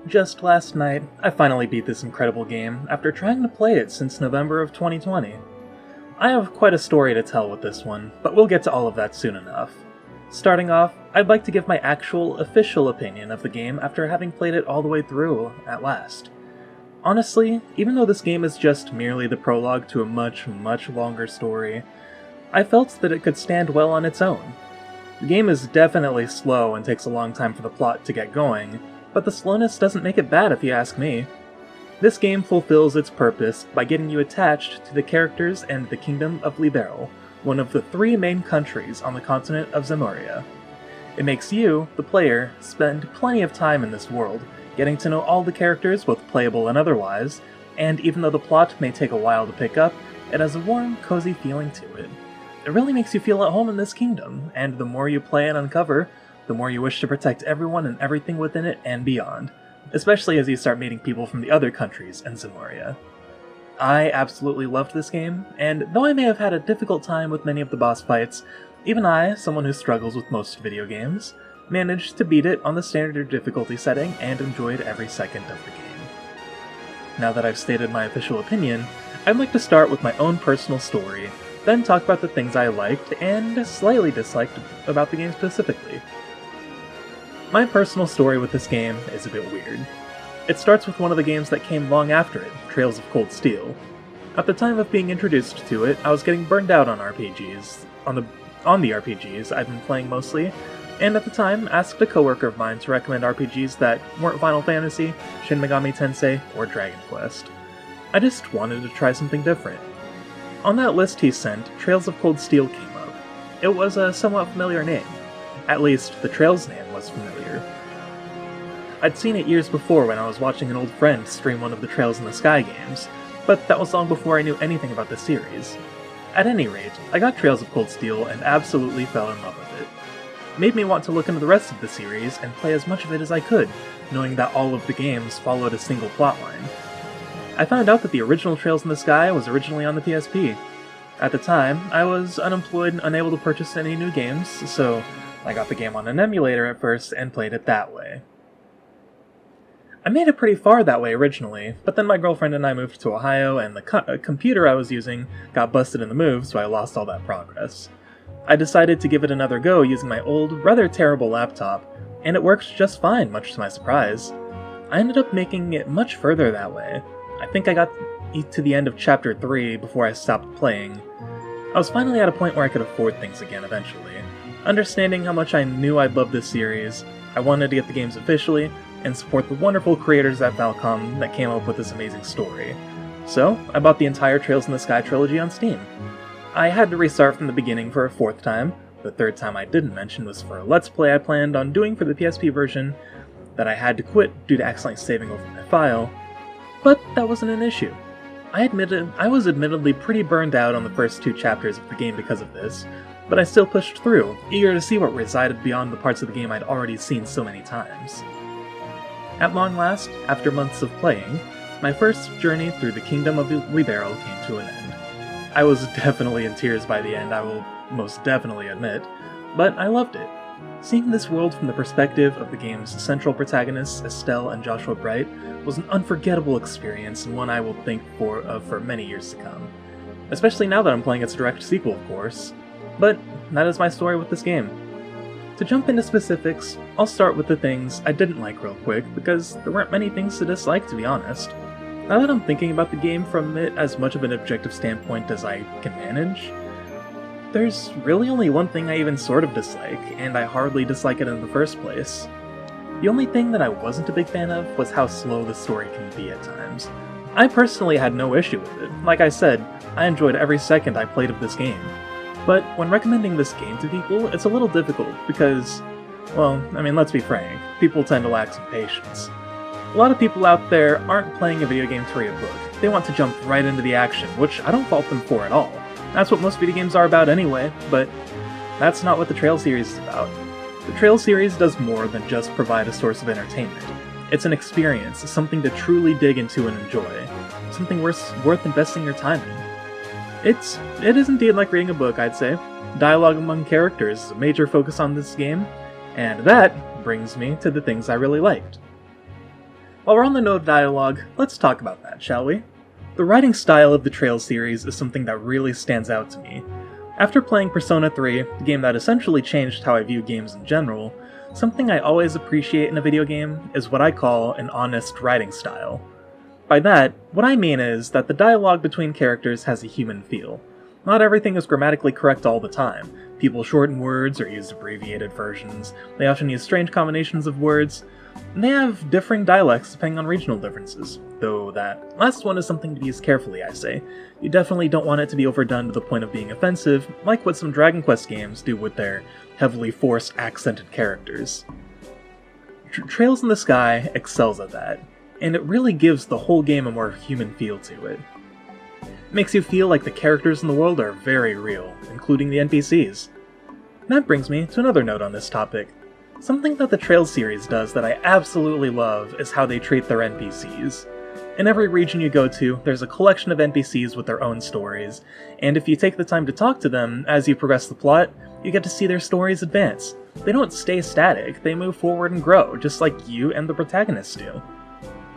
Just last night, I finally beat this incredible game after trying to play it since November of 2020. I have quite a story to tell with this one, but we'll get to all of that soon enough. Starting off, I'd like to give my actual, official opinion of the game after having played it all the way through, at last. Honestly, even though this game is just merely the prologue to a much, much longer story, I felt that it could stand well on its own. The game is definitely slow and takes a long time for the plot to get going, but the slowness doesn't make it bad if you ask me. This game fulfills its purpose by getting you attached to the characters and the Kingdom of Liberl, one of the 3 main countries on the continent of Zemuria. It makes you, the player, spend plenty of time in this world, getting to know all the characters, both playable and otherwise, and even though the plot may take a while to pick up, it has a warm, cozy feeling to it. It really makes you feel at home in this kingdom, and the more you play and uncover, the more you wish to protect everyone and everything within it and beyond, especially as you start meeting people from the other countries in Zemuria. I absolutely loved this game, and though I may have had a difficult time with many of the boss fights, even I, someone who struggles with most video games, managed to beat it on the standard difficulty setting and enjoyed every second of the game. Now that I've stated my official opinion, I'd like to start with my own personal story, then talk about the things I liked and slightly disliked about the game specifically. My personal story with this game is a bit weird. It starts with one of the games that came long after it, Trails of Cold Steel. At the time of being introduced to it, I was getting burned out on RPGs, on the RPGs I'd been playing mostly, and at the time asked a coworker of mine to recommend RPGs that weren't Final Fantasy, Shin Megami Tensei, or Dragon Quest. I just wanted to try something different. On that list he sent, Trails of Cold Steel came up. It was a somewhat familiar name. At least, the Trails name was familiar. I'd seen it years before when I was watching an old friend stream one of the Trails in the Sky games, but that was long before I knew anything about the series. At any rate, I got Trails of Cold Steel and absolutely fell in love with it. It made me want to look into the rest of the series and play as much of it as I could, knowing that all of the games followed a single plotline. I found out that the original Trails in the Sky was originally on the PSP. At the time, I was unemployed and unable to purchase any new games, so I got the game on an emulator at first and played it that way. I made it pretty far that way originally, but then my girlfriend and I moved to Ohio and the computer I was using got busted in the move, so I lost all that progress. I decided to give it another go using my old, rather terrible laptop, and it worked just fine, much to my surprise. I ended up making it much further that way. I think I got to the end of Chapter 3 before I stopped playing. I was finally at a point where I could afford things again eventually. Understanding how much I knew I'd love this series, I wanted to get the games officially, and support the wonderful creators at Falcom that came up with this amazing story. So, I bought the entire Trails in the Sky trilogy on Steam. I had to restart from the beginning for a 4th time. The 3rd time I didn't mention was for a Let's Play I planned on doing for the PSP version that I had to quit due to accidentally saving over my file, but that wasn't an issue. I was admittedly pretty burned out on the first 2 chapters of the game because of this, but I still pushed through, eager to see what resided beyond the parts of the game I'd already seen so many times. At long last, after months of playing, my first journey through the Kingdom of Liberl came to an end. I was definitely in tears by the end, I will most definitely admit, but I loved it. Seeing this world from the perspective of the game's central protagonists, Estelle and Joshua Bright, was an unforgettable experience and one I will think of for many years to come. Especially now that I'm playing its direct sequel, of course. But that is my story with this game. To jump into specifics, I'll start with the things I didn't like real quick, because there weren't many things to dislike, to be honest. Now that I'm thinking about the game from it as much of an objective standpoint as I can manage, there's really only one thing I even sort of dislike, and I hardly dislike it in the first place. The only thing that I wasn't a big fan of was how slow the story can be at times. I personally had no issue with it. Like I said, I enjoyed every second I played of this game. But when recommending this game to people, it's a little difficult because, well, let's be frank, people tend to lack some patience. A lot of people out there aren't playing a video game to read a book. They want to jump right into the action, which I don't fault them for at all. That's what most video games are about anyway, but that's not what the Trail series is about. The Trail series does more than just provide a source of entertainment. It's an experience, something to truly dig into and enjoy, something worth investing your time in. It is indeed like reading a book, I'd say. Dialogue among characters is a major focus on this game, and that brings me to the things I really liked. While we're on the note of dialogue, let's talk about that, shall we? The writing style of the Trails series is something that really stands out to me. After playing Persona 3, the game that essentially changed how I view games in general, something I always appreciate in a video game is what I call an honest writing style. By that, what I mean is that the dialogue between characters has a human feel. Not everything is grammatically correct all the time. People shorten words or use abbreviated versions, they often use strange combinations of words, and they have differing dialects depending on regional differences, though that last one is something to use carefully, I say. You definitely don't want it to be overdone to the point of being offensive, like what some Dragon Quest games do with their heavily forced accented characters. Trails in the Sky excels at that, and it really gives the whole game a more human feel to it. It makes you feel like the characters in the world are very real, including the NPCs. And that brings me to another note on this topic. Something that the Trails series does that I absolutely love is how they treat their NPCs. In every region you go to, there's a collection of NPCs with their own stories, and if you take the time to talk to them as you progress the plot, you get to see their stories advance. They don't stay static, they move forward and grow, just like you and the protagonists do.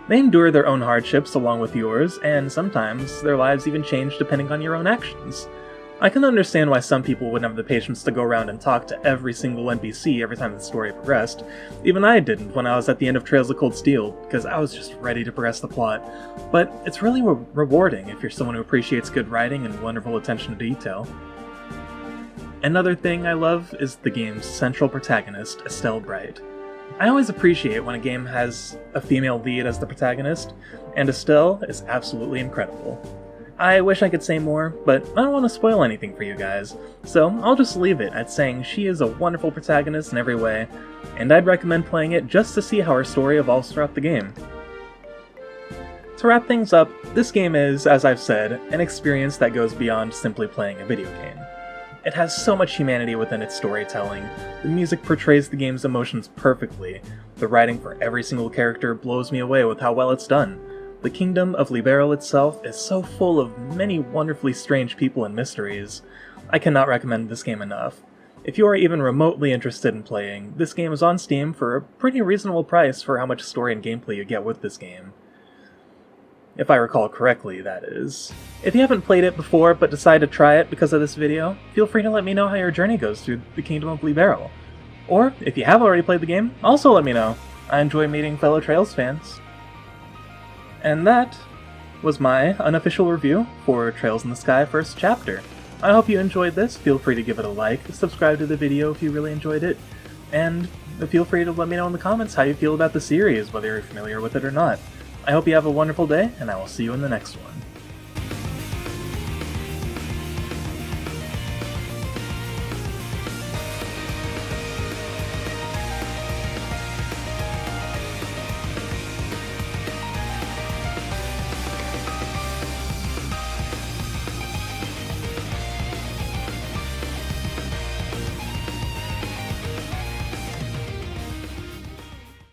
They endure their own hardships along with yours, and sometimes their lives even change depending on your own actions. I can understand why some people wouldn't have the patience to go around and talk to every single NPC every time the story progressed. Even I didn't when I was at the end of Trails of Cold Steel, because I was just ready to progress the plot. But it's really rewarding if you're someone who appreciates good writing and wonderful attention to detail. Another thing I love is the game's central protagonist, Estelle Bright. I always appreciate when a game has a female lead as the protagonist, and Estelle is absolutely incredible. I wish I could say more, but I don't want to spoil anything for you guys, so I'll just leave it at saying she is a wonderful protagonist in every way, and I'd recommend playing it just to see how her story evolves throughout the game. To wrap things up, this game is, as I've said, an experience that goes beyond simply playing a video game. It has so much humanity within its storytelling, the music portrays the game's emotions perfectly, the writing for every single character blows me away with how well it's done. The kingdom of Liberl itself is so full of many wonderfully strange people and mysteries. I cannot recommend this game enough. If you are even remotely interested in playing, this game is on Steam for a pretty reasonable price for how much story and gameplay you get with this game. If I recall correctly, that is. If you haven't played it before but decide to try it because of this video, feel free to let me know how your journey goes through the kingdom of Liberl. Or, if you have already played the game, also let me know. I enjoy meeting fellow Trails fans. And that was my unofficial review for Trails in the Sky First Chapter. I hope you enjoyed this. Feel free to give it a like, subscribe to the video if you really enjoyed it, and feel free to let me know in the comments how you feel about the series, whether you're familiar with it or not. I hope you have a wonderful day, and I will see you in the next one.